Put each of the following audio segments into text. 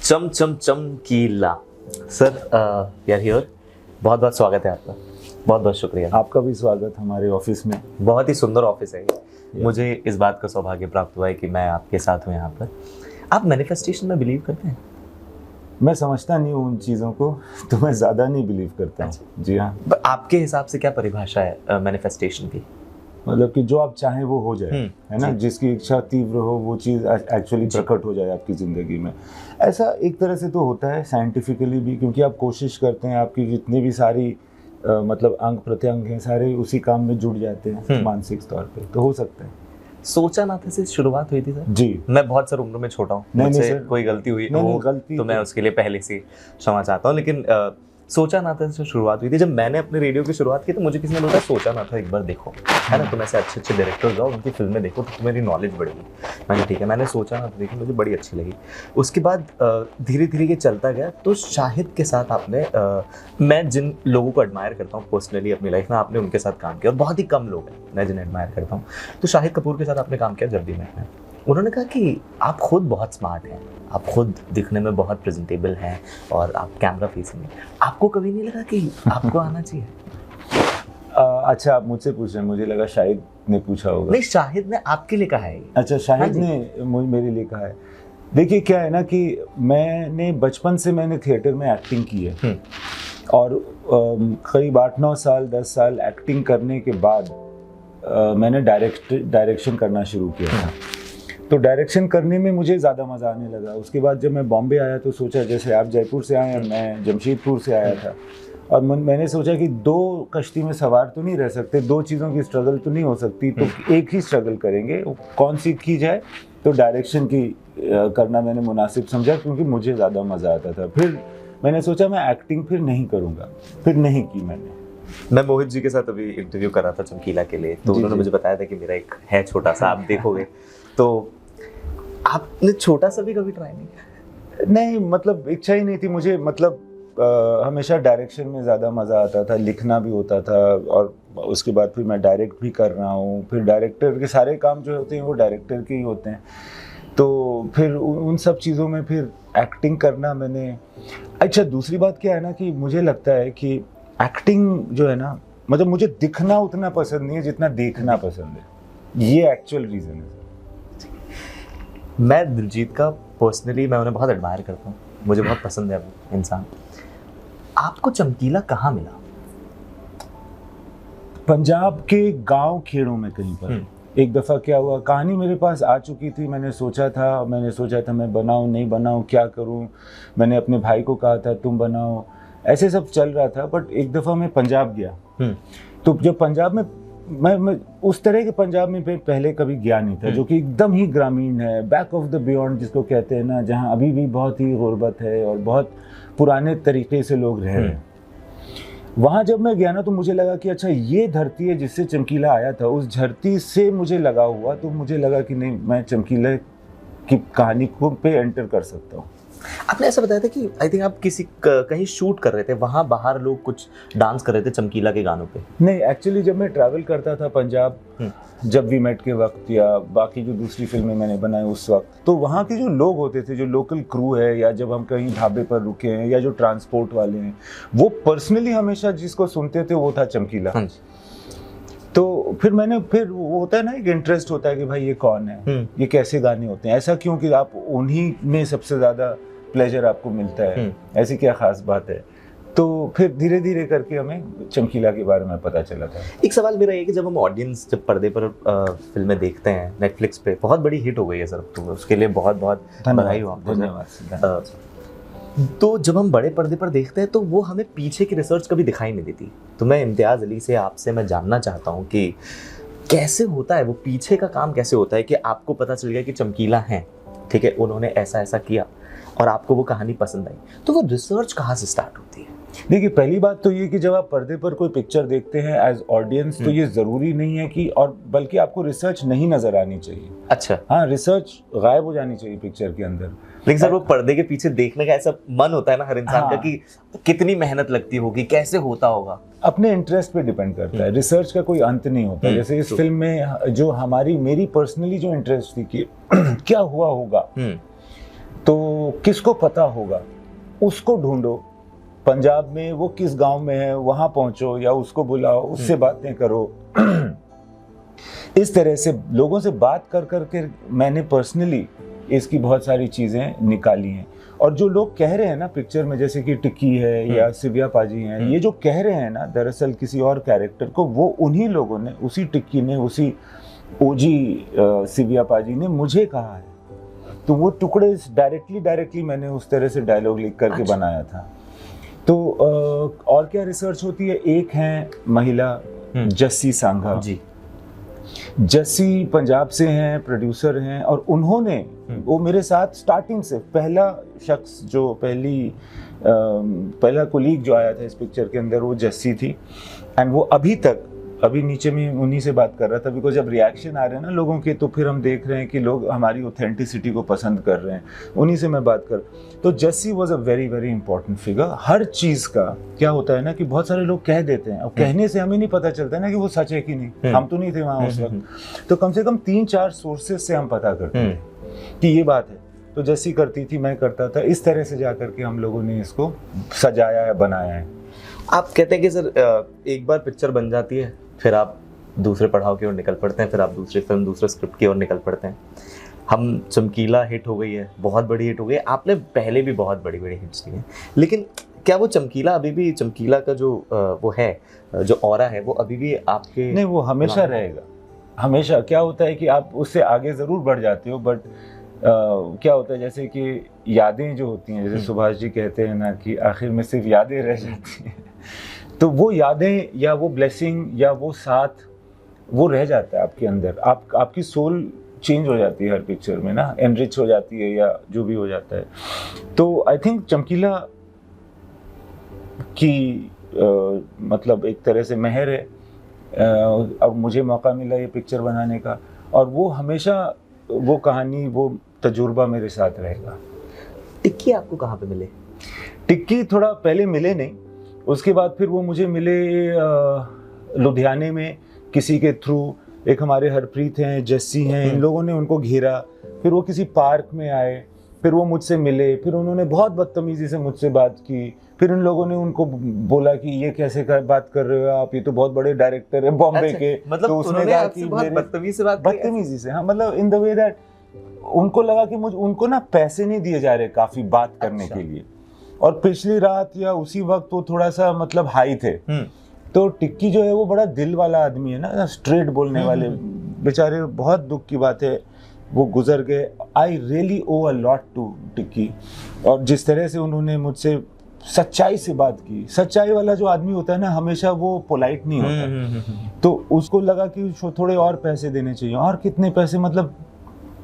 चम चम चमकीला सर, यार हियर बहुत बहुत स्वागत है आपका। बहुत बहुत शुक्रिया। आपका भी स्वागत हमारे ऑफिस में। बहुत ही सुंदर ऑफिस है ये। मुझे इस बात का सौभाग्य प्राप्त हुआ है कि मैं आपके साथ हूँ यहाँ पर। आप मैनिफेस्टेशन में बिलीव करते हैं? मैं समझता नहीं हूँ उन चीज़ों को, तो मैं ज़्यादा नहीं बिलीव करता हूँ। जी हाँ। आपके हिसाब से क्या परिभाषा है मैनिफेस्टेशन की? मतलब कि जो आप चाहें वो हो जाए, है ना। जिसकी इच्छा तीव्र हो वो चीज़ एक्चुअली प्रकट हो जाए आपकी ज़िंदगी में। ऐसा एक तरह से तो होता है साइंटिफिकली भी, क्योंकि आप कोशिश करते हैं, आपकी जितनी भी सारी मतलब अंग प्रत्यंग हैं सारे उसी काम में जुड़ जाते हैं मानसिक तौर पे, तो हो सकता है। सोचा ना था से शुरुआत हुई थी सर? जी। मैं बहुत सर उम्र में छोटा हूँ, मुझसे कोई गलती हुई तो मैं उसके लिए पहले से क्षमा चाहता हूँ, लेकिन सोचा ना था से शुरुआत हुई थी। जब मैंने अपने रेडियो की शुरुआत की तो मुझे किसी ने बोला सोचा ना था एक बार देखो, है ना, तुम ऐसे अच्छे अच्छे डायरेक्टर जाओ उनकी फिल्में देखो तो तुम्हारी नॉलेज बढ़ेगी। मैंने ठीक है, मैंने सोचा ना था देखी, मुझे बड़ी अच्छी लगी। उसके बाद धीरे धीरे ये चलता गया। तो शाहिद के साथ आपने मैं जिन लोगों को एडमायर करता हूँ पर्सनली अपनी लाइफ में, आपने उनके साथ काम किया और बहुत ही कम लोग हैं मैं जिन्हें एडमायर करता हूँ। तो शाहिद कपूर के साथ आपने काम किया जब भी मैं। उन्होंने कहा कि आप खुद बहुत स्मार्ट हैं, आप खुद दिखने में बहुत प्रेजेंटेबल हैं और आप कैमरा फेसिंग हैं। आपको कभी नहीं लगा कि आपको आना चाहिए? अच्छा, आप मुझसे पूछ रहे हैं, मुझे लगा शाहिद ने पूछा होगा। नहीं, शाहिद ने आपके लिए कहा है। अच्छा, शाहिद ने मेरे लिए कहा है। देखिए क्या है ना कि मैंने बचपन से मैंने थिएटर में एक्टिंग की है और करीब 8-9 साल 10 साल एक्टिंग करने के बाद मैंने डायरेक्शन करना शुरू किया था। तो डायरेक्शन करने में मुझे ज़्यादा मज़ा आने लगा। उसके बाद जब मैं बॉम्बे आया तो सोचा, जैसे आप जयपुर से आए हैं, मैं जमशेदपुर से आया था, और मैंने सोचा कि दो कश्ती में सवार तो नहीं रह सकते, दो चीज़ों की स्ट्रगल तो नहीं हो सकती, तो एक ही स्ट्रगल करेंगे, कौन सी की जाए। तो डायरेक्शन की करना मैंने मुनासिब समझा, क्योंकि मुझे ज़्यादा मज़ा आता था। फिर मैंने सोचा मैं एक्टिंग फिर नहीं करूँगा, फिर नहीं की मैंने। मैं मोहित जी के साथ अभी इंटरव्यू कर रहा था चमकीला के लिए, तो उन्होंने मुझे बताया था कि मेरा एक है छोटा सा, आप देखोगे। तो आपने छोटा सा भी कभी ट्राई नहीं किया? नहीं, मतलब इच्छा ही नहीं थी मुझे। मतलब हमेशा डायरेक्शन में ज़्यादा मज़ा आता था, लिखना भी होता था, और उसके बाद फिर मैं डायरेक्ट भी कर रहा हूँ। फिर डायरेक्टर के सारे काम जो होते हैं वो डायरेक्टर के ही होते हैं, तो फिर उन सब चीज़ों में फिर एक्टिंग करना मैंने। अच्छा, दूसरी बात क्या है ना कि मुझे लगता है कि एक्टिंग जो है ना, मतलब मुझे दिखना उतना पसंद नहीं है जितना देखना पसंद है। ये एक्चुअल रीज़न है। मैं दिलजीत का पर्सनली मैं उन्हें बहुत एडमायर करता हूँ, मुझे बहुत पसंद है वो इंसान। आपको चमकीला कहाँ मिला? पंजाब के गांव खेड़ों में कहीं पर। एक दफ़ा क्या हुआ, कहानी मेरे पास आ चुकी थी, मैंने सोचा था मैं बनाऊं नहीं बनाऊं, क्या करूं। मैंने अपने भाई को कहा था तुम बनाओ, ऐसे सब चल रहा था। बट एक दफ़ा मैं पंजाब गया, तो जब पंजाब में मैं उस तरह के पंजाब में पहले कभी गया नहीं था, जो कि एकदम ही ग्रामीण है, बैक ऑफ द बियॉन्ड जिसको कहते हैं ना, जहाँ अभी भी बहुत ही गुर्बत है और बहुत पुराने तरीके से लोग रह रहे हैं। वहाँ जब मैं गया ना तो मुझे लगा कि अच्छा ये धरती है जिससे चमकीला आया था। उस धरती से मुझे लगा हुआ, तो मुझे लगा कि नहीं, मैं चमकीला की कहानी को पे एंटर कर सकता हूँ। आपने ऐसा बताया था कि आई थिंक आप कहीं शूट कर रहे थे, वहाँ बाहर लोग कुछ डांस कर रहे थे चमकीला के गानों पे। नहीं, एक्चुअली जब मैं ट्रैवल करता था पंजाब, जब वी मेट के वक्त या बाकी जो दूसरी फिल्में मैंने बनाई उस वक्त, तो वहाँ के जो लोग होते थे, जो लोकल क्रू है, या जब हम कहीं ढाबे पर रुके हैं, या जो ट्रांसपोर्ट वाले हैं, वो पर्सनली हमेशा जिसको सुनते थे वो था चमकीला। तो फिर वो होता है ना, एक इंटरेस्ट होता है कि भाई ये कौन है, ये कैसे गाने होते हैं, ऐसा क्यों कि आप उन्हीं में सबसे ज़्यादा प्लेजर आपको मिलता है, ऐसी क्या खास बात है। तो फिर धीरे धीरे करके हमें चमकीला के बारे में पता चला था। एक सवाल मेरा ये कि जब हम ऑडियंस जब पर्दे पर फिल्में देखते हैं नेटफ्लिक्स पे, बहुत बड़ी हिट हो गई है सर, तो उसके लिए बहुत बहुत बधाई हो आपको। धन्यवाद। तो जब हम बड़े पर्दे पर देखते हैं तो वो हमें पीछे की रिसर्च कभी दिखाई नहीं देती। तो मैं इम्तियाज़ अली से आपसे मैं जानना चाहता हूँ कि कैसे होता है वो पीछे का काम, कैसे होता है कि आपको पता चल गया कि चमकीला है, ठीक है, उन्होंने ऐसा ऐसा किया और आपको वो कहानी पसंद आई, तो वो रिसर्च कहाँ से स्टार्ट होती है? देखिए, पहली बात तो ये कि जब आप पर्दे पर कोई पिक्चर देखते हैं एज ऑडियंस, तो ये ज़रूरी नहीं है कि, और बल्कि आपको रिसर्च नहीं नज़र आनी चाहिए। अच्छा। हाँ, रिसर्च गायब हो जानी चाहिए पिक्चर के अंदर। लेकिन सर वो पर्दे के पीछे देखने का ऐसा मन होता है ना हर इंसान का, कि कितनी मेहनत लगती होगी, कैसे होता होगा। अपने इंटरेस्ट पे डिपेंड करता है, रिसर्च का कोई अंत नहीं होता। जैसे इस फिल्म में जो मेरी पर्सनली जो इंटरेस्ट थी कि क्या हुआ होगा, तो किसको पता होगा, उसको ढूंढो, पंजाब में वो किस गांव में है वहां पहुंचो या उसको बुलाओ, उससे बातें करो। इस तरह से लोगों से बात कर करके मैंने पर्सनली इसकी बहुत सारी चीजें निकाली हैं। और जो लोग कह रहे हैं ना पिक्चर में, जैसे कि टिक्की है या सिव्या पाजी हैं, ये जो कह रहे हैं ना दरअसल किसी और कैरेक्टर को, वो उन्हीं लोगों ने, उसी टिक्की ने, उसी ओजी सिव्या पाजी ने मुझे कहा है। तो वो टुकड़े डायरेक्टली मैंने उस तरह से डायलॉग लिख करके बनाया था। तो और क्या रिसर्च होती है, एक है महिला जस्सी सांघा जी, जस्सी पंजाब से हैं, प्रोड्यूसर हैं, और उन्होंने वो मेरे साथ स्टार्टिंग से पहला शख्स जो पहला कोलीग जो आया था इस पिक्चर के अंदर, वो जस्सी थी। एंड वो अभी नीचे में उन्हीं से बात कर रहा था, बिकॉज जब रिएक्शन आ रहे हैं ना लोगों के, तो फिर हम देख रहे हैं कि लोग हमारी ऑथेंटिसिटी को पसंद कर रहे हैं, उन्हीं से मैं बात कर। तो Jassi was a very very important figure. हर चीज़ का क्या होता है ना कि बहुत सारे लोग कह देते हैं, और कहने से हमें नहीं पता चलता ना कि वो सच है कि नहीं, हम तो नहीं थे वहाँ उस वक्त। तो कम से कम 3-4 सोर्सेज से हम पता करते हैं कि ये बात है। तो जस्सी करती थी, मैं करता था, इस तरह से जा करके हम लोगों ने इसको सजाया है, बनाया है। आप कहते हैं कि सर एक बार पिक्चर बन जाती है, फिर आप दूसरे पड़ाव की ओर निकल पड़ते हैं, फिर आप दूसरी फिल्म, दूसरे स्क्रिप्ट की ओर निकल पड़ते हैं। हम चमकीला हिट हो गई है, बहुत बड़ी हिट हो गई है, आपने पहले भी बहुत बड़ी बड़ी हिट्स दी हैं, लेकिन क्या वो चमकीला अभी भी, चमकीला का जो वो है, जो ऑरा है, वो अभी भी आपके? नहीं, वो हमेशा रहेगा, हमेशा। क्या होता है कि आप उससे आगे ज़रूर बढ़ जाते हो, बट क्या होता है जैसे कि यादें जो होती हैं, जैसे सुभाष जी कहते हैं ना कि आखिर में सिर्फ यादें रह जाती हैं, तो वो यादें या वो ब्लेसिंग या वो साथ, वो रह जाता है आपके अंदर। आपकी सोल चेंज हो जाती है हर पिक्चर में ना, एनरिच हो जाती है या जो भी हो जाता है। तो आई थिंक चमकीला की मतलब एक तरह से मेहर है, अब मुझे मौका मिला ये पिक्चर बनाने का, और वो हमेशा वो कहानी, वो तजुर्बा मेरे साथ रहेगा। टिक्की आपको कहाँ पे मिले? टिक्की थोड़ा पहले मिले नहीं, उसके बाद फिर वो मुझे मिले लुधियाने में किसी के थ्रू। एक हमारे हरप्रीत हैं, जस्सी हैं, इन लोगों ने उनको घेरा, फिर वो किसी पार्क में आए, फिर वो मुझसे मिले, फिर उन्होंने बहुत बदतमीजी से मुझसे बात की। फिर इन लोगों ने उनको बोला कि ये कैसे बात कर रहे हो आप, ये तो बहुत बड़े डायरेक्टर है बॉम्बे के। मतलब तो उसने कहा कि बदतमीजी से, हाँ, मतलब इन द वे दैट उनको लगा कि उनको ना पैसे नहीं दिए जा रहे काफी बात करने के लिए, और पिछली रात या उसी वक्त वो थोड़ा सा मतलब हाई थे। तो टिक्की जो है वो बड़ा दिल वाला आदमी है ना, स्ट्रेट बोलने वाले, बेचारे बहुत दुख की बात है, वो गुजर गए। I really owe a lot to Tikki. और जिस तरह से उन्होंने मुझसे सच्चाई से बात की, सच्चाई वाला जो आदमी होता है ना, हमेशा वो पोलाइट नहीं होता। तो उसको लगा कि थोड़े और पैसे देने चाहिए, और कितने पैसे, मतलब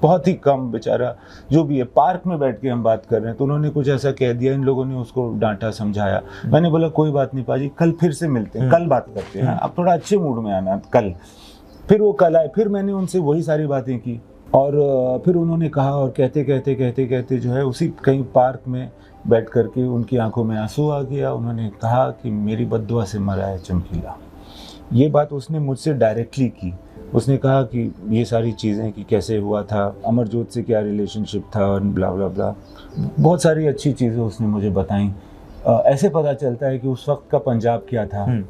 बहुत ही कम, बेचारा जो भी है। पार्क में बैठ के हम बात कर रहे हैं, तो उन्होंने कुछ ऐसा कह दिया, इन लोगों ने उसको डांटा, समझाया। मैंने बोला कोई बात नहीं पाजी, कल फिर से मिलते हैं, कल बात करते हैं, आप थोड़ा अच्छे मूड में आना कल। फिर वो कल आए, फिर मैंने उनसे वही सारी बातें की, और फिर उन्होंने कहा, और कहते कहते जो है उसी कहीं पार्क में बैठ करके उनकी आंखों में आंसू आ गया। उन्होंने कहा कि मेरी बद्दुआ से मरा है चमकीला। ये बात उसने मुझसे डायरेक्टली की। उसने कहा कि ये सारी चीज़ें कि कैसे हुआ था, अमरजोत से क्या रिलेशनशिप था, और ब्ला ब्ला ब्ला, बहुत सारी अच्छी चीज़ें उसने मुझे बताई। ऐसे पता चलता है कि उस वक्त का पंजाब क्या था,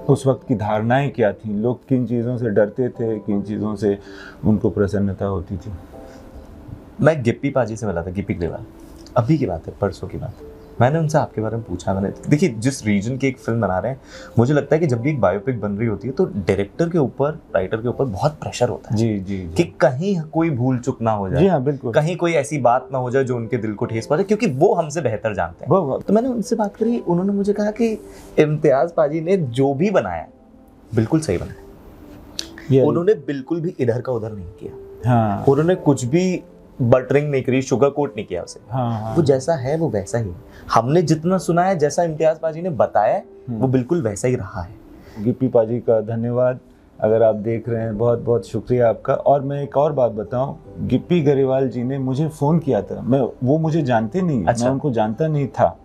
उस वक्त की धारणाएं क्या थी, लोग किन चीज़ों से डरते थे, किन चीज़ों से उनको प्रसन्नता होती थी। मैं गिप्पी पाजी से मिला था, गिप्पी ग्रेवाल, अभी की बात है, परसों की बात। मैंने उनसे आपके बारे में पूछा। मैंने, देखिए, जिस रीजन की एक फिल्म बना रहे हैं, मुझे लगता है कि जब भी एक बायोपिक बन रही होती है तो डायरेक्टर के ऊपर, राइटर के ऊपर बहुत प्रेशर होता है जी कि कहीं कोई भूल चुक ना हो जाए। जी हाँ, बिल्कुल। कहीं कोई ऐसी बात ना हो जाए जो उनके दिल को ठेस पहुंचे, क्योंकि वो हमसे बेहतर जानते हैं। तो मैंने उनसे बात करी, उन्होंने मुझे कहा कि इम्तियाज पाजी ने जो भी बनाया बिल्कुल सही बनाया, उन्होंने बिल्कुल भी इधर का उधर नहीं किया। हाँ। उन्होंने कुछ भी बटरिंग नहीं करी, शुगर कोट नहीं किया उसे। हाँ। वो जैसा है वो वैसा ही। हमने जितना सुना है, जैसा इम्तियाज पाजी ने बताया, वो बिल्कुल वैसा ही रहा है। गिप्पी पाजी का धन्यवाद, अगर आप देख रहे हैं, बहुत बहुत शुक्रिया आपका। और मैं एक और बात बताऊं, गिप्पी गरेवाल जी ने मुझे फ़ोन किया था, वो मुझे जानते नहीं। अच्छा। मैं उनको जानता नहीं था।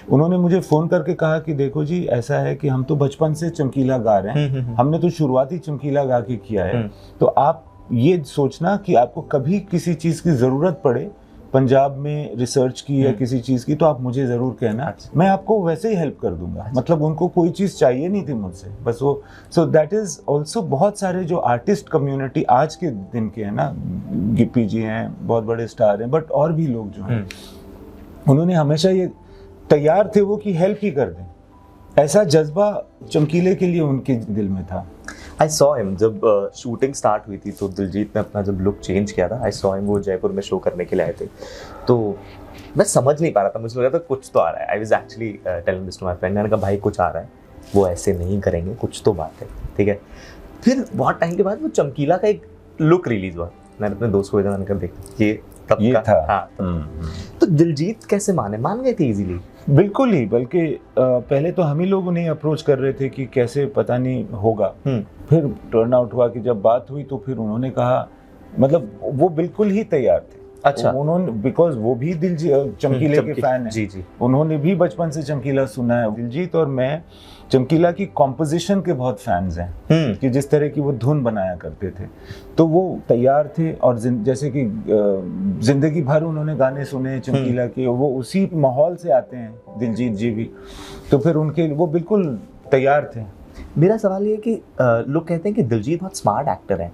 उन्होंने मुझे फ़ोन करके कहा कि देखो जी, ऐसा है कि हम तो बचपन से चमकीला गा रहे हैं, हमने तो शुरुआती चमकीला गा के किया है, तो आप ये सोचना कि आपको कभी किसी चीज़ की ज़रूरत पड़े पंजाब में रिसर्च की या किसी चीज़ की, तो आप मुझे ज़रूर कहना। अच्छा। मैं आपको वैसे ही हेल्प कर दूंगा। अच्छा। मतलब उनको कोई चीज़ चाहिए नहीं थी मुझसे, बस वो। सो दैट इज़ ऑल्सो बहुत सारे जो आर्टिस्ट कम्युनिटी आज के दिन के हैं ना, गिप्पी जी हैं, बहुत बड़े स्टार हैं, बट और भी लोग जो हैं उन्होंने हमेशा ये तैयार थे वो कि हेल्प ही कर दें। ऐसा जज्बा चमकीले के लिए उनके दिल में था। I saw him जब शूटिंग स्टार्ट हुई थी, तो दिलजीत ने अपना जब लुक चेंज किया था, I saw him, वो जयपुर में शो करने के लिए आए थे, तो मैं समझ नहीं पा रहा था, मुझे लगा था कुछ तो आ रहा है। I was actually telling this to my friend, मैंने कहा भाई कुछ आ रहा है, वो ऐसे नहीं करेंगे, कुछ तो बात है, ठीक है। फिर बहुत टाइम के बाद वो चमकीला का एक लुक रिलीज हुआ, मैंने अपने दोस्त को मैंने कहा देख ये तब ये का था। हाँ, तो दिलजीत कैसे मान गए थे इजीली? बिल्कुल ही, बल्कि पहले तो हम ही लोग उन्हें अप्रोच कर रहे थे कि कैसे पता नहीं होगा। फिर टर्न आउट हुआ कि जब बात हुई तो फिर उन्होंने कहा, मतलब वो बिल्कुल ही तैयार थे। अच्छा। उन्होंने, बिकॉज वो भी चमकीले के फैन हैं। जी जी। उन्होंने भी बचपन से चमकीला सुना है। दिलजीत और मैं चमकीला की कॉम्पोजिशन के बहुत फैंस हैं कि जिस तरह की वो धुन बनाया करते थे, तो वो तैयार थे। और जैसे कि जिंदगी भर उन्होंने गाने सुने चमकीला के, वो उसी माहौल से आते हैं दिलजीत जी भी, तो फिर उनके वो बिल्कुल तैयार थे। मेरा सवाल ये है कि लोग कहते हैं कि दिलजीत बहुत स्मार्ट एक्टर है,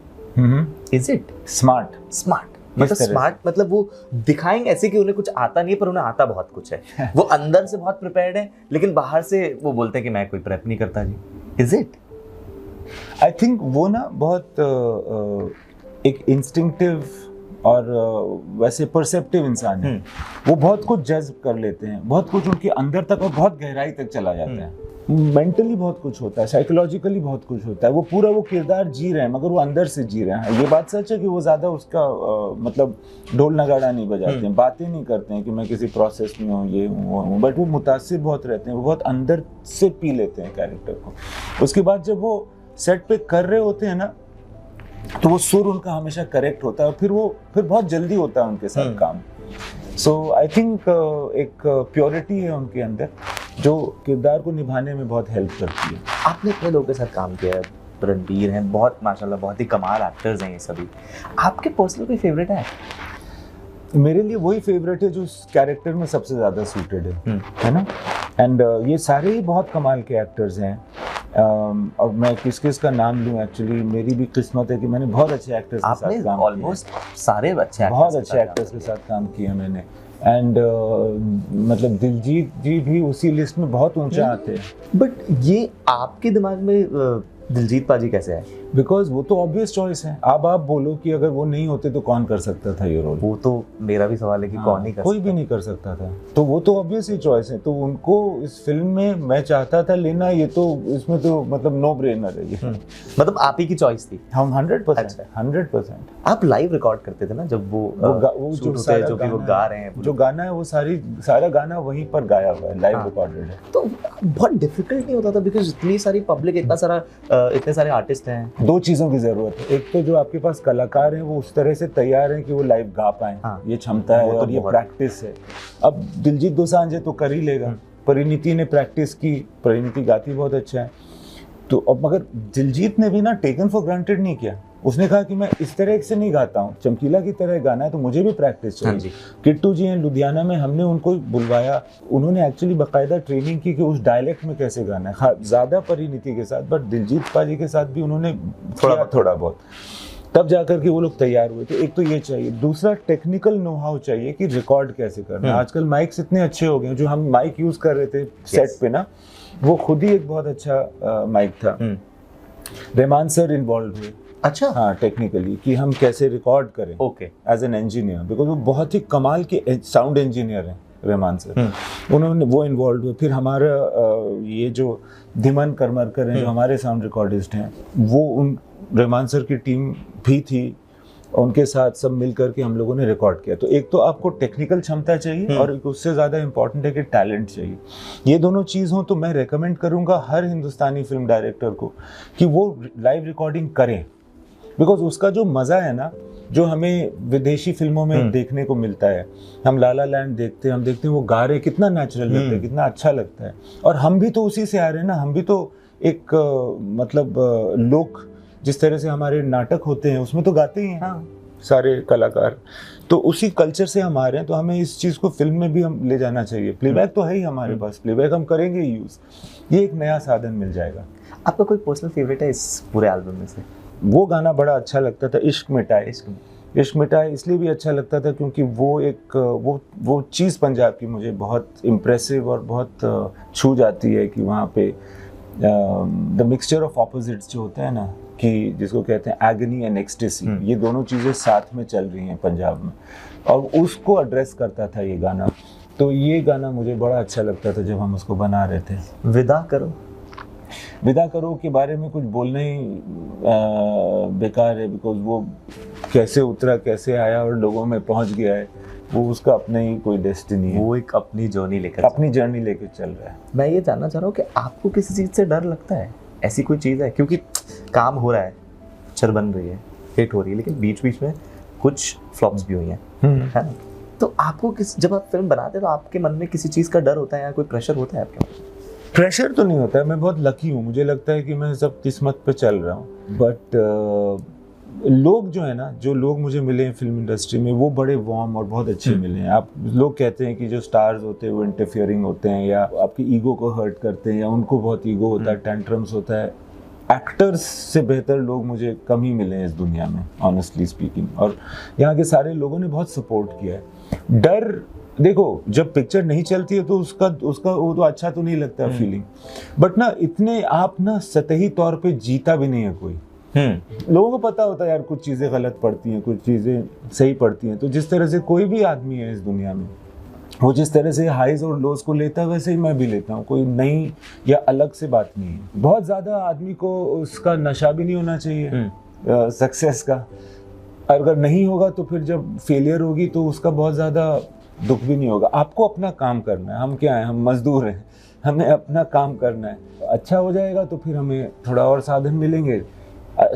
इज इट? स्मार्ट मतलब स्मार्ट मतलब वो दिखाएंगे ऐसे कि उन्हें कुछ आता नहीं है, पर उन्हें आता बहुत कुछ है। वो अंदर से बहुत प्रिपेयर्ड है, लेकिन बाहर से वो बोलते हैं कि मैं कोई प्रेप नहीं करता जी, इज इट? आई थिंक वो ना बहुत एक इंस्टिंक्टिव और वैसे परसेप्टिव इंसान है। वो बहुत कुछ जज्ब कर लेते हैं, बहुत कुछ उनके अंदर तक और बहुत गहराई तक चला जाता है। मेंटली बहुत कुछ होता है, साइकोलॉजिकली बहुत कुछ होता है। वो पूरा वो किरदार जी रहे हैं, मगर वो अंदर से जी रहे हैं। ये बात सच है कि वो ज़्यादा उसका मतलब ढोल नगाड़ा नहीं बजाते हैं, बातें नहीं करते हैं कि मैं किसी प्रोसेस में हूँ, ये हूँ, बट वो मुतासिर बहुत रहते हैं। वो बहुत अंदर से पी लेते हैं कैरेक्टर को। उसके बाद जब वो सेट पे कर रहे होते हैं ना, तो वो सुर उनका हमेशा करेक्ट होता है, और फिर बहुत जल्दी होता है उनके साथ काम। सो आई थिंक एक प्योरिटी है उनके अंदर जो किरदार को निभाने में बहुत हेल्प करती है। आपने इतने लोगों के साथ काम किया है, रणबीर हैं, बहुत माशाल्लाह बहुत ही कमाल एक्टर्स हैं ये सभी, आपके पर्सनल कोई फेवरेट है? मेरे लिए वही फेवरेट है जो उस कैरेक्टर में सबसे ज़्यादा सूटेड है ना। एंड ये सारे ही बहुत कमाल के एक्टर्स हैं। और मैं किस किस का नाम लूँ, एक्चुअली मेरी भी किस्मत है कि मैंने बहुत अच्छे एक्टर्स के साथ काम किया। ऑलमोस्ट सारे बहुत अच्छे एक्टर्स के साथ काम किया मैंने। एंड मतलब दिलजीत जी भी उसी लिस्ट में बहुत ऊंचा आते हैं। बट ये आपके दिमाग में दिलजीत पाजी कैसे है? बिकॉज वो तो ऑब्वियस चॉइस है। अब आप बोलो कि अगर वो नहीं होते तो कौन कर सकता था ये रोल? वो तो मेरा भी सवाल है कि कौन नहीं कर कोई भी नहीं कर सकता था, तो वो तो ऑब्वियस ही चॉइस है। तो उनको इस फिल्म में मैं चाहता था लेना, ये तो इसमें तो मतलब नो ब्रेनर है ये। मतलब आप ही की चॉइस थी? हम 100%। आप लाइव रिकॉर्ड करते थे ना जब वो जो भी वो गा रहे हैं, जो गाना है वो सारा गाना वहीं पर गाया हुआ है, लाइव रिकॉर्डेड है। तो बहुत डिफिकल्ट नहीं होता था? बिकॉज इतनी सारी पब्लिक, इतने सारे आर्टिस्ट हैं। दो चीज़ों की ज़रूरत है। एक तो जो आपके पास कलाकार हैं वो उस तरह से तैयार हैं कि वो लाइव गा पाएं। ये क्षमता है और ये प्रैक्टिस है। अब दिलजीत दोसांझ है तो कर ही लेगा। परिणीति ने प्रैक्टिस की, परिणीति गाती बहुत अच्छा है। तो अब मगर दिलजीत ने भी ना टेकन फॉर ग्रांटेड नहीं किया। उसने कहा कि मैं इस तरह से नहीं गाता हूँ, चमकीला की तरह गाना है तो मुझे भी प्रैक्टिस चाहिए। किट्टू जी हैं लुधियाना में, हमने उनको बुलवाया। उन्होंने एक्चुअली बाकायदा ट्रेनिंग की कि उस डायलेक्ट में कैसे गाना है। ज़्यादा परिणीति के साथ, बट दिलजीत पाजी के साथ भी उन्होंने थोड़ा बहुत, तब जाकर के वो लोग तैयार हुए। तो एक तो ये चाहिए, दूसरा टेक्निकल नो हाउ चाहिए कि रिकॉर्ड कैसे करना है। आजकल माइक्स इतने अच्छे हो गए, जो हम माइक यूज़ कर रहे थे सेट पे ना, वो खुद ही एक बहुत अच्छा माइक था। रहमान सर इन्वॉल्व हुए। अच्छा। हाँ, टेक्निकली कि हम कैसे रिकॉर्ड करें एज एन इंजीनियर, बिकॉज वो बहुत ही कमाल के साउंड इंजीनियर हैं रहमान सर। उन्होंने वो इन्वॉल्व हुए। फिर हमारा ये जो धिमन करमरकर हैं जो हमारे साउंड रिकॉर्डिस्ट हैं, वो उन रहमान सर की टीम भी थी। उनके साथ सब मिल करके हम लोगों ने रिकॉर्ड किया। तो एक तो आपको टेक्निकल क्षमता चाहिए और उससे ज़्यादा इम्पॉर्टेंट है कि टैलेंट चाहिए। ये दोनों चीज़ हो तो मैं रेकमेंड करूँगा हर हिंदुस्तानी फिल्म डायरेक्टर को कि वो लाइव रिकॉर्डिंग करें। बिकॉज उसका जो मज़ा है ना, जो हमें विदेशी फिल्मों में देखने को मिलता है, हम लाला लैंड देखते हैं, हम देखते हैं वो गा रहे, कितना नेचुरल लगता है, कितना अच्छा लगता है। और हम भी तो उसी से आ रहे हैं ना। हम भी तो एक मतलब लोक जिस तरह से हमारे नाटक होते हैं उसमें तो गाते ही हैं। सारे कलाकार, तो उसी कल्चर से हम आ रहे हैं, तो हमें इस चीज़ को फिल्म में भी हम ले जाना चाहिए। प्लेबैक तो है ही हमारे पास, प्लेबैक हम करेंगे ही यूज़, ये एक नया साधन मिल जाएगा। आपका कोई पर्सनल फेवरेट है इस पूरे एल्बम में से? वो गाना बड़ा अच्छा लगता था, इश्क मिटाए। इश्क मिटाए इसलिए भी अच्छा लगता था क्योंकि वो एक वो चीज़ पंजाब की मुझे बहुत इम्प्रेसिव और बहुत छू जाती है कि वहाँ पे द मिक्सचर ऑफ ऑपोजिट्स जो होता है ना, कि जिसको कहते हैं एगनी एंड एक्सटेसी, ये दोनों चीज़ें साथ में चल रही हैं पंजाब में, और उसको एड्रेस करता था ये गाना। तो ये गाना मुझे बड़ा अच्छा लगता था जब हम उसको बना रहे थे। विदा करो के बारे में कुछ बोलना ही बेकार है, बिकॉज वो कैसे उतरा, कैसे आया और लोगों में पहुंच गया है, वो उसका अपना ही कोई डेस्टिनी है, वो एक अपनी जर्नी लेकर चल रहा है। मैं ये जानना चाह रहा हूँ कि आपको किसी चीज़ से डर लगता है? ऐसी कोई चीज़ है? क्योंकि काम हो रहा है, पिक्चर बन रही है, हिट हो रही है, लेकिन बीच बीच में कुछ फ्लॉप्स भी हुई हैं, है ना? तो आपको जब आप फिल्म बनाते हैं तो आपके मन में किसी चीज़ का डर होता है या कोई प्रेशर होता है आपके मन में? प्रेशर तो नहीं होता है, मैं बहुत लकी हूँ, मुझे लगता है कि मैं सब किस्मत पे चल रहा हूँ। बट लोग जो है ना, जो लोग मुझे मिले हैं फिल्म इंडस्ट्री में, वो बड़े वार्म और बहुत अच्छे मिले हैं। आप लोग कहते हैं कि जो स्टार्स होते हैं वो इंटरफियरिंग होते हैं या आपकी ईगो को हर्ट करते हैं या उनको बहुत ईगो होता है, टेंट्रम्स होता है। एक्टर्स से बेहतर लोग मुझे कम ही मिले हैं इस दुनिया में, ऑनेस्टली स्पीकिंग, और यहाँ के सारे लोगों ने बहुत सपोर्ट किया है। डर देखो, जब पिक्चर नहीं चलती है तो उसका वो तो अच्छा तो नहीं लगता फीलिंग, बट ना इतने आप ना सतही तौर पे जीता भी नहीं है कोई। लोगों को पता होता है यार कुछ चीज़ें गलत पड़ती हैं, कुछ चीज़ें सही पड़ती हैं। तो जिस तरह से कोई भी आदमी है इस दुनिया में, वो जिस तरह से हाइज और लोज को लेता है वैसे ही मैं भी लेता हूँ, कोई नई या अलग से बात नहीं है। बहुत ज़्यादा आदमी को उसका नशा भी नहीं होना चाहिए सक्सेस का, अगर नहीं होगा तो फिर जब फेलियर होगी तो उसका बहुत ज़्यादा दुख भी नहीं होगा। आपको अपना काम करना है, हम क्या हैं, हम मजदूर हैं, हमें अपना काम करना है। अच्छा हो जाएगा तो फिर हमें थोड़ा और साधन मिलेंगे,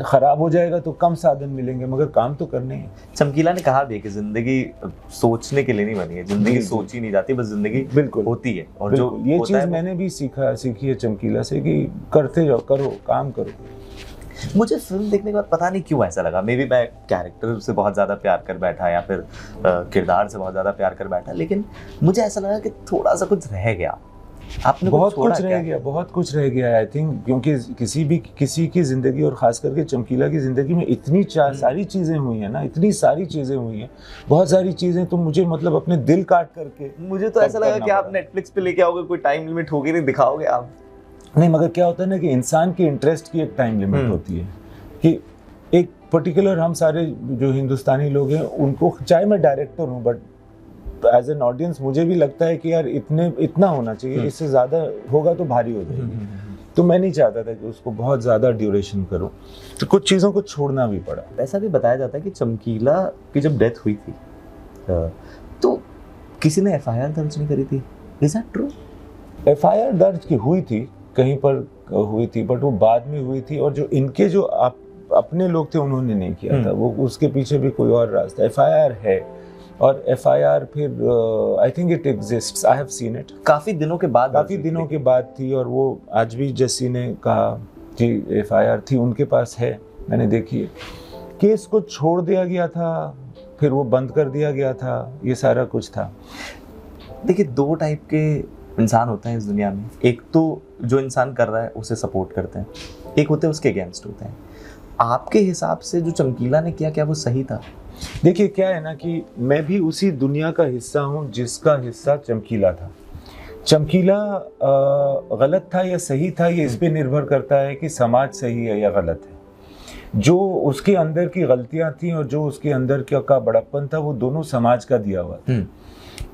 खराब हो जाएगा तो कम साधन मिलेंगे, मगर काम तो करने हैं। चमकीला ने कहा भी कि जिंदगी सोचने के लिए नहीं बनी है, जिंदगी सोची नहीं जाती, बस जिंदगी बिल्कुल होती है। और जो ये चीज़ मैंने भी सीखी है चमकीला से कि करते जाओ, करो, काम करो। मुझे फिल्म देखने के बाद पता नहीं क्यों ऐसा लगा, मे बी मैं कैरेक्टर से बहुत ज़्यादा प्यार कर बैठा या फिर किरदार से बहुत ज़्यादा प्यार कर बैठा, लेकिन मुझे ऐसा लगा कि थोड़ा सा कुछ रह गया। आपने बहुत कुछ रह गया आई थिंक, क्योंकि किसी की ज़िंदगी और ख़ास करके चमकीला की ज़िंदगी में इतनी सारी चीज़ें हुई हैं ना, इतनी सारी चीज़ें हुई हैं, बहुत सारी चीज़ें। तो मुझे मतलब अपने दिल काट करके, मुझे तो ऐसा लगा कि आप नेटफ्लिक्स पे लेके आओगे, कोई टाइम लिमिट होगी नहीं, दिखाओगे आप नहीं। मगर क्या होता है ना कि इंसान की इंटरेस्ट की एक टाइम लिमिट होती है कि एक पर्टिकुलर, हम सारे जो हिंदुस्तानी लोग हैं उनको, चाहे मैं डायरेक्टर हूँ बट एज एन ऑडियंस मुझे भी लगता है कि यार इतना होना चाहिए, इससे ज़्यादा होगा तो भारी हो जाएगी। तो मैं नहीं चाहता था कि उसको बहुत ज़्यादा ड्यूरेशन करूँ, तो कुछ चीज़ों को छोड़ना भी पड़ा। ऐसा भी बताया जाता है कि चमकीला की जब डेथ हुई थी तो किसी ने FIR दर्ज नहीं करी थी, इज दैट ट्रू? FIR दर्ज की हुई थी, कहीं पर हुई थी, बट वो बाद में हुई थी, और जो इनके जो अपने लोग थे उन्होंने नहीं किया था, वो उसके पीछे भी कोई और रास्ता। FIR है, और FIR फिर I think it exists, I have seen it. काफ़ी दिनों के बाद थी, और वो आज भी जस्सी ने कहा कि FIR थी, उनके पास है, मैंने देखी है। केस को छोड़ दिया गया था, फिर वो बंद कर दिया गया था, ये सारा कुछ था। देखिए, 2 टाइप के इंसान होते हैं इस दुनिया में। एक तो जो इंसान कर रहा है उसे सपोर्ट करते हैं, एक होते हैं उसके अगेंस्ट होते हैं। आपके हिसाब से जो चमकीला ने किया, क्या वो सही था? देखिए क्या है ना कि मैं भी उसी दुनिया का हिस्सा हूँ जिसका हिस्सा चमकीला था। चमकीला गलत था या सही था, ये इस पे निर्भर करता है कि समाज सही है या गलत है। जो उसके अंदर की गलतियाँ थी और जो उसके अंदर का बड़प्पन था, वो दोनों समाज का दिया हुआ था।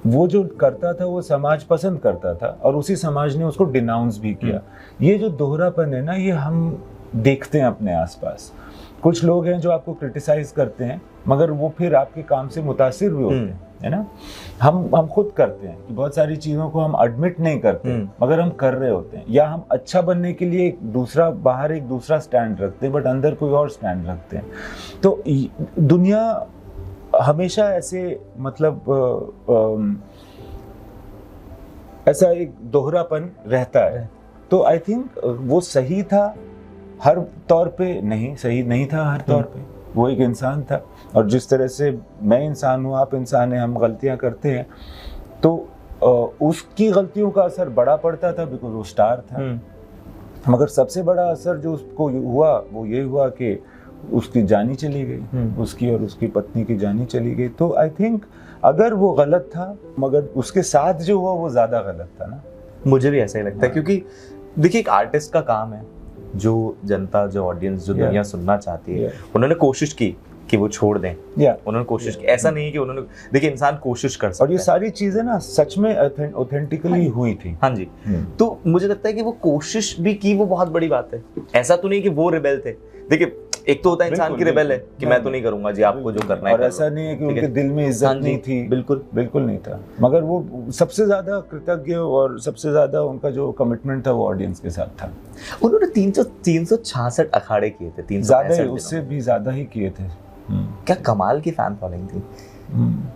वो जो करता था वो समाज पसंद करता था, और उसी समाज ने उसको डिनाउंस भी किया। ये जो दोहरापन है ना, ये हम देखते हैं अपने आसपास। कुछ लोग हैं जो आपको क्रिटिसाइज करते हैं, मगर वो फिर आपके काम से मुतासिर भी होते हैं, है ना। हम खुद करते हैं कि बहुत सारी चीज़ों को हम एडमिट नहीं करते, मगर हम कर रहे होते हैं, या हम अच्छा बनने के लिए बाहर एक दूसरा स्टैंड रखते हैं, बट अंदर कोई और स्टैंड रखते हैं। तो दुनिया हमेशा ऐसे, मतलब ऐसा एक दोहरापन रहता है। तो आई थिंक वो सही था हर तौर पे, नहीं सही नहीं था हर तौर पे, वो एक इंसान था, और जिस तरह से मैं इंसान हूँ, आप इंसान हैं, हम गलतियाँ करते हैं, तो उसकी गलतियों का असर बड़ा पड़ता था बिकॉज वो स्टार था। मगर सबसे बड़ा असर जो उसको हुआ वो ये हुआ कि उसकी जानी चली गई, उसकी और उसकी पत्नी की जानी चली गई। तो आई थिंक अगर वो गलत था, मगर उसके साथ जो हुआ वो ज़्यादा गलत था ना। मुझे भी ऐसा ही लगता है, क्योंकि देखिए एक आर्टिस्ट का काम है, जो जनता, जो ऑडियंस, जो दुनिया सुनना चाहती है, उन्होंने कोशिश की कि वो छोड़ दें, उन्होंने कोशिश की। ऐसा नहीं है कि उन्होंने, देखिए इंसान कोशिश कर सकता है, और ये सारी चीजें ना सच में ऑथेंटिकली हुई थी। हाँ जी। तो मुझे लगता है कि वो कोशिश भी की, वो बहुत बड़ी बात है। ऐसा तो नहीं कि वो रिबेल थे। देखिए एक तो होता है इंसान की रिबेल है कि मैं तो नहीं करूंगा जी, आपको जो करना है, और ऐसा नहीं है कि उनके दिल में इज्जत नहीं थी, बिल्कुल नहीं था। मगर वो सबसे ज्यादा कृतज्ञ और सबसे ज्यादा उनका जो कमिटमेंट था वो ऑडियंस के साथ था। उन्होंने 366 अखाड़े किए थे, 365 उससे भी ज्यादा ही किए थे। क्या कमाल की फैन फॉलोइंग थी।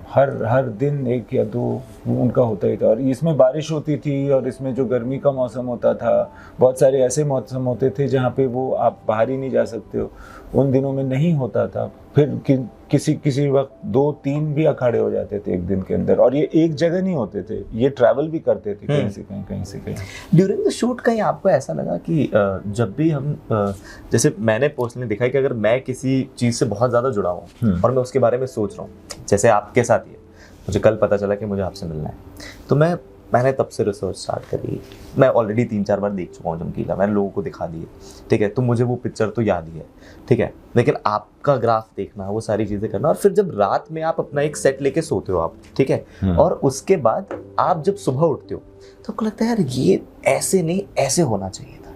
हर दिन 1 या 2 उनका होता ही था। और इसमें बारिश होती थी, और इसमें जो गर्मी का मौसम होता था, बहुत सारे ऐसे मौसम होते थे जहाँ पे वो आप बाहर ही नहीं जा सकते हो, उन दिनों में नहीं होता था। फिर किसी वक्त 2-3 भी अखाड़े हो जाते थे एक दिन के अंदर, और ये एक जगह नहीं होते थे, ये ट्रैवल भी करते थे कहीं से कहीं। ड्यूरिंग द शूट कहीं आपको ऐसा लगा कि जब भी हम, जैसे मैंने पर्सनली देखा है कि अगर मैं किसी चीज़ से बहुत ज़्यादा जुड़ा हूँ और मैं उसके बारे में सोच रहा हूँ, जैसे आपके साथ ही है, मुझे कल पता चला कि मुझे आपसे मिलना है, तो मैंने तब से रिसर्च स्टार्ट करी। मैं ऑलरेडी 3-4 बार देख चुका हूँ चमकीला, मैंने लोगों को दिखा दी है, ठीक है, तो मुझे वो पिक्चर तो याद ही है, ठीक है, लेकिन आपका ग्राफ देखना, वो सारी चीज़ें करना, और फिर जब रात में आप अपना एक सेट लेके सोते हो आप, ठीक है, और उसके बाद आप जब सुबह उठते हो तो आपको लगता है यार ये ऐसे नहीं, ऐसे होना चाहिए था।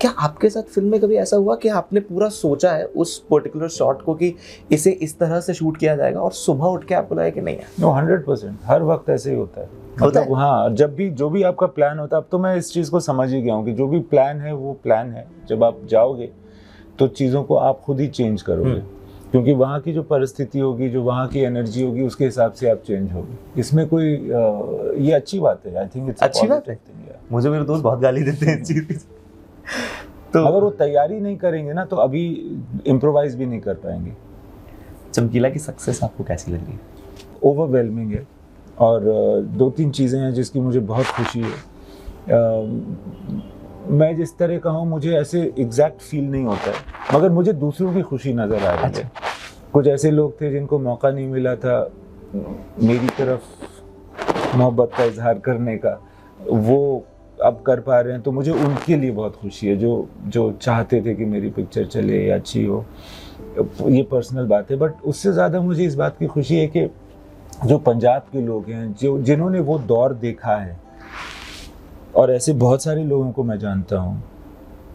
क्या आपके साथ फिल्म में कभी ऐसा हुआ कि आपने पूरा सोचा है उस पर्टिकुलर शॉट को कि इसे इस तरह से शूट किया जाएगा, और सुबह उठ के आपको लगा कि नहीं है? नो, 100% हर वक्त ऐसे ही होता है। मतलब हाँ, जब भी जो भी आपका प्लान होता है, अब तो मैं इस चीज़ को समझ ही गया हूँ कि जो भी प्लान है वो प्लान है। जब आप जाओगे तो चीज़ों को आप खुद ही चेंज करोगे, क्योंकि वहाँ की जो परिस्थिति होगी, जो वहाँ की एनर्जी होगी, उसके हिसाब से आप चेंज होगे। इसमें कोई ये अच्छी बात है। आई थिंक इट्स अच्छी बात है। मुझे मेरे दोस्त बहुत गाली देते हैं इस चीज़ की। तो अगर वो तैयारी नहीं करेंगे ना, तो अभी इम्प्रोवाइज भी नहीं कर पाएंगे। चमकीला की सक्सेस आपको कैसी लग रही है? ओवरवेलमिंग है, और 2-3 चीज़ें हैं जिसकी मुझे बहुत खुशी है। मैं जिस तरह का हूँ, मुझे ऐसे एग्जैक्ट फील नहीं होता है, मगर मुझे दूसरों की खुशी नज़र आ रही है। कुछ ऐसे लोग थे जिनको मौका नहीं मिला था मेरी तरफ मोहब्बत का इजहार करने का, वो अब कर पा रहे हैं, तो मुझे उनके लिए बहुत खुशी है, जो चाहते थे कि मेरी पिक्चर चले या अच्छी हो। ये पर्सनल बात है, बट उससे ज़्यादा मुझे इस बात की खुशी है कि जो पंजाब के लोग हैं, जिन्होंने वो दौर देखा है, और ऐसे बहुत सारे लोगों को मैं जानता हूँ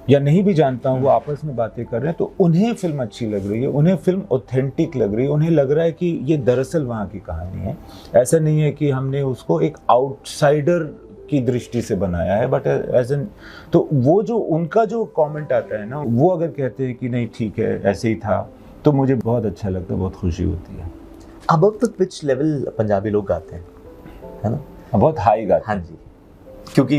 या नहीं भी जानता हूँ, वो आपस में बातें कर रहे हैं, तो उन्हें फिल्म अच्छी लग रही है, उन्हें फिल्म ऑथेंटिक लग रही है, उन्हें लग रहा है कि ये दरअसल वहाँ की कहानी है। ऐसा नहीं है कि हमने उसको एक आउटसाइडर की दृष्टि से बनाया है, बट एज एन, तो वो जो उनका जो कमेंट आता है ना, वो अगर कहते हैं कि नहीं ठीक है ऐसे ही था, तो मुझे बहुत अच्छा लगता है, बहुत खुशी होती है। Above the pitch level Punjabi लोग गाते हैं, है ना? बहुत हाई गाते हैं। हाँ जी, क्योंकि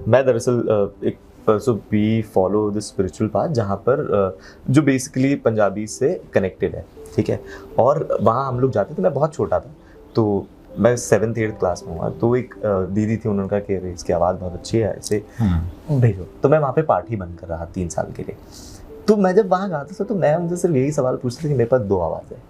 मैं दरअसल एक so we follow the spiritual path, जहाँ पर जो बेसिकली पंजाबी से कनेक्टेड है, ठीक है, और वहाँ हम लोग जाते थे। मैं बहुत छोटा था, तो मैं 7th-8th क्लास में हुआ, तो एक दीदी थी, उन्होंने कहा कि इसकी आवाज़ बहुत अच्छी है, ऐसे भेजो। तो मैं वहाँ पे पार्टी बन कर रहा 3 साल के लिए। तो मैं जब वहाँ गाता था, तो मैं उनसे सिर्फ यही सवाल पूछती थी कि मेरे पास 2 आवाज़ है,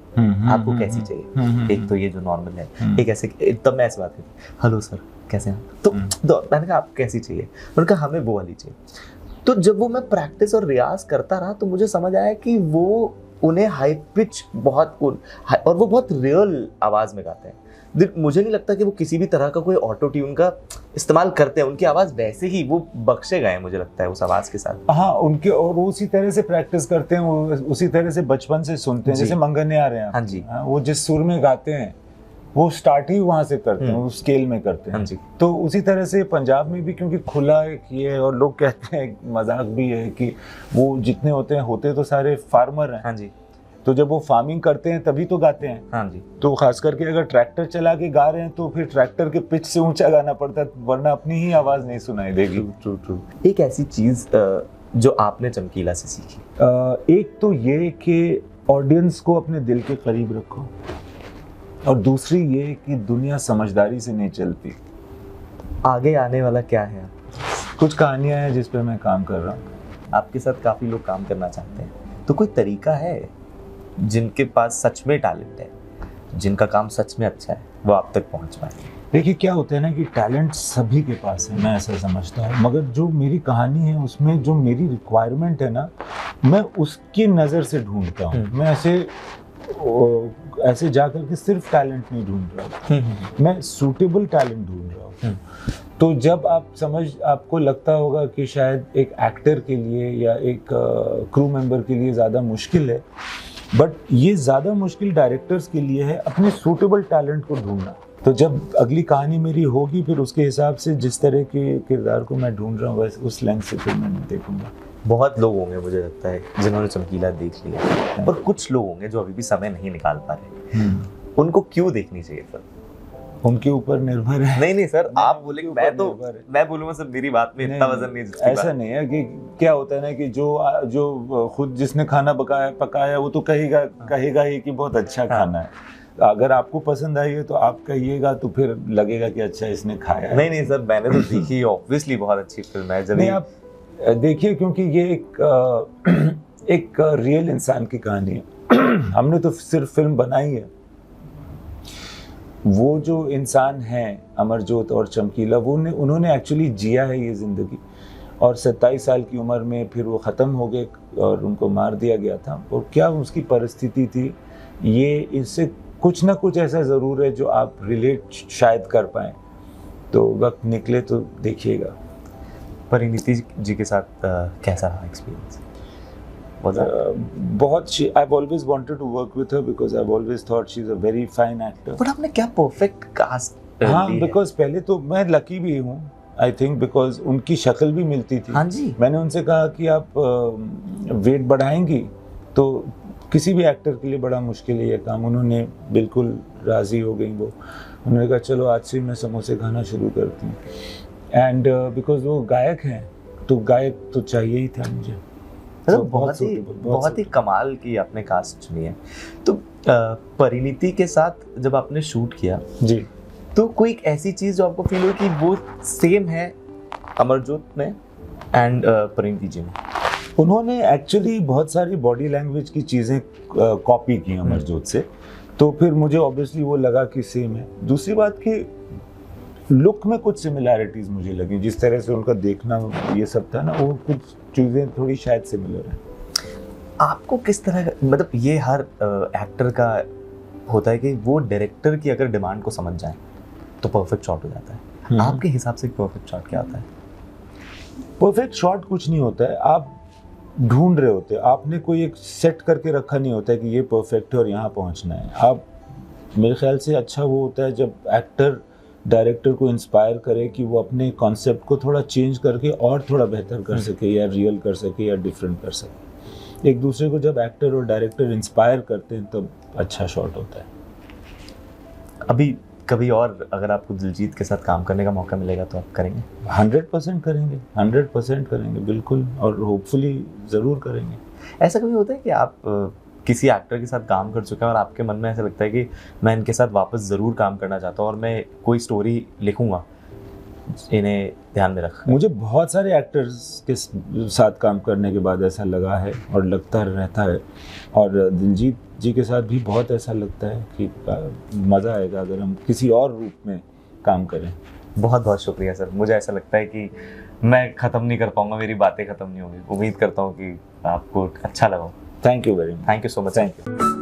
आपको कैसी चाहिए? एक तो ये जो नॉर्मल है, एक ऐसे, तब मैं ऐसे बात करती, हेलो सर कैसे हैं? तो मैंने कहा आपको कैसी चाहिए? उन्होंने कहा हमें वो वाली चाहिए। तो जब वो मैं प्रैक्टिस और रियाज करता रहा, तो मुझे समझ आया कि वो उन्हें हाई पिच बहुत, और वो बहुत रियल आवाज़ में गाते हैं। मुझे नहीं लगता कि वो किसी भी तरह का कोई ऑटो ट्यून का इस्तेमाल करते हैं। उनकी आवाज़ वैसे ही वो बख्शे गए हैं, मुझे लगता है, उस आवाज़ के साथ। हाँ, उनके, और वो उसी तरह से प्रैक्टिस करते हैं, वो उसी तरह से बचपन से सुनते हैं, जैसे मंगने आ रहे हैं। हाँ जी, वो जिस सुर में गाते हैं वो स्टार्ट ही वहाँ से करते हैं, उस स्केल में करते हैं। हाँ जी। तो उसी तरह से पंजाब में भी, क्योंकि खुला एक ये, और लोग कहते हैं, मजाक भी है कि वो जितने होते तो सारे फार्मर हैं। हाँ जी। तो जब वो फार्मिंग करते हैं तभी तो गाते हैं। हाँ जी। तो खास करके अगर ट्रैक्टर चला के गा रहे हैं, तो फिर ट्रैक्टर के पिच से ऊंचा गाना पड़ता है, वरना अपनी ही आवाज नहीं सुनाई देगी। ट्रू। एक ऐसी चीज जो आपने चमकीला से सीखी? एक तो ये कि ऑडियंस को अपने दिल के करीब रखो, और दूसरी ये कि दुनिया समझदारी से नहीं चलती। आगे आने वाला क्या है? कुछ कहानियां हैं जिस पे मैं काम कर रहा हूँ। आपके साथ काफ़ी लोग काम करना चाहते हैं, तो कोई तरीका है जिनके पास सच में टैलेंट है, जिनका काम सच में अच्छा है, वो आप तक पहुंच पाए? देखिए क्या होता है ना कि टैलेंट सभी के पास है, मैं ऐसा समझता हूँ, मगर जो मेरी कहानी है उसमें जो मेरी रिक्वायरमेंट है ना, मैं उसकी नज़र से ढूंढता हूँ। मैं ऐसे जा करके सिर्फ टैलेंट नहीं ढूंढ रहा हूँ, मैं सूटेबल टैलेंट ढूंढ रहा हूँ। तो जब आपको लगता होगा कि शायद एक एक्टर के लिए या एक क्रू मेंबर के लिए ज़्यादा मुश्किल है, बट ये ज़्यादा मुश्किल डायरेक्टर्स के लिए है अपने सूटेबल टैलेंट को ढूंढना। तो जब अगली कहानी मेरी होगी, फिर उसके हिसाब से जिस तरह के किरदार को मैं ढूंढ रहा हूँ वैसे उस लेंस से फिर मैं देखूंगा। बहुत लोग होंगे मुझे लगता है जिन्होंने चमकीला देख लिया, और कुछ लोग होंगे जो अभी भी समय नहीं निकाल पा रहे। उनको क्यों देखनी चाहिए फिर? उनके ऊपर निर्भर है। नहीं सर, आप बोलेंगे, मैं बोलूंगा सर मेरी बात में इतना वजन नहीं। ऐसा नहीं है कि क्या होता है ना कि जो खुद जिसने खाना पकाया वो तो कहेगा ही कि बहुत अच्छा खाना है। अगर आपको पसंद आई है तो आप कहिएगा, तो फिर लगेगा कि अच्छा इसने खाया है। नहीं सर, मैंने तो देखी, ऑब्वियसली बहुत अच्छी फिल्म है। जब आप देखिए, क्योंकि ये एक रियल इंसान की कहानी है। हमने तो सिर्फ फिल्म बनाई है, वो जो इंसान हैं अमरजोत और चमकीला, उन्होंने एक्चुअली जिया है ये ज़िंदगी, और 27 साल की उम्र में फिर वो ख़त्म हो गए और उनको मार दिया गया था। और क्या उसकी परिस्थिति थी, ये इससे कुछ ना कुछ ऐसा ज़रूर है जो आप रिलेट शायद कर पाएँ। तो वक्त निकले तो देखिएगा। परिणीति जी के साथ कैसा रहा एक्सपीरियंस? बहुत I've always wanted to work with her because I've always thought she's a very fine actor. But आपने क्या परफेक्ट कास्ट? हाँ, because पहले तो मैं लकी भी हूँ, I think, because उनकी शक्ल भी मिलती थी। हाँ जी। मैंने उनसे कहा कि आप वेट बढ़ाएंगी, तो किसी भी एक्टर के लिए बड़ा मुश्किल है ये काम। उन्होंने बिल्कुल राज़ी हो गई वो। उन्होंने कहा चलो आज से मैं समोसे खाना शुरू करती हूँ। एंड बिकॉज वो गायक हैं, तो गायक तो चाहिए ही था मुझे। तो बहुत ही कमाल की आपने कास्ट चुनी है। तो परिणीति के साथ जब आपने शूट किया जी, तो कोई एक ऐसी चीज़ जो आपको फील हुई कि वो सेम है अमरजोत में एंड परिणीति जी में? उन्होंने एक्चुअली बहुत सारी बॉडी लैंग्वेज की चीज़ें कॉपी की अमरजोत से, तो फिर मुझे ऑब्वियसली वो लगा कि सेम है। दूसरी बात कि लुक में कुछ सिमिलैरिटीज़ मुझे लगी, जिस तरह से उनका देखना ये सब था ना, वो कुछ चीज़ें थोड़ी शायद सिमिलर है। आपको किस तरह, मतलब ये हर एक्टर का होता है कि वो डायरेक्टर की अगर डिमांड को समझ जाए तो परफेक्ट शॉट हो जाता है। आपके हिसाब से परफेक्ट शॉट क्या होता है? परफेक्ट शॉट कुछ नहीं होता है, आप ढूंढ रहे होते हैं। आपने कोई एक सेट करके रखा नहीं होता है कि ये परफेक्ट है और यहाँ पहुँचना है। आप, मेरे ख्याल से अच्छा वो होता है जब एक्टर डायरेक्टर को इंस्पायर करे कि वो अपने कॉन्सेप्ट को थोड़ा चेंज करके और थोड़ा बेहतर कर सके, या रियल कर सके, या डिफरेंट कर सके। एक दूसरे को जब एक्टर और डायरेक्टर इंस्पायर करते हैं तब अच्छा शॉट होता है। अभी कभी और अगर आपको दिलजीत के साथ काम करने का मौका मिलेगा तो आप करेंगे? 100% करेंगे, 100% करेंगे, बिल्कुल, और होपफुली ज़रूर करेंगे। ऐसा कभी होता है कि आप किसी एक्टर के साथ काम कर चुके हैं और आपके मन में ऐसा लगता है कि मैं इनके साथ वापस ज़रूर काम करना चाहता हूँ और मैं कोई स्टोरी लिखूँगा इन्हें ध्यान में रख? मुझे बहुत सारे एक्टर्स के साथ काम करने के बाद ऐसा लगा है और लगता रहता है, और दिलजीत जी के साथ भी बहुत ऐसा लगता है कि मज़ा आएगा अगर हम किसी और रूप में काम करें। बहुत बहुत शुक्रिया सर। मुझे ऐसा लगता है कि मैं ख़त्म नहीं कर पाऊँगा, मेरी बातें ख़त्म नहीं होंगी। उम्मीद करता हूँ कि आपको अच्छा लगा। Thank you very much. Thank you so much. Thank you.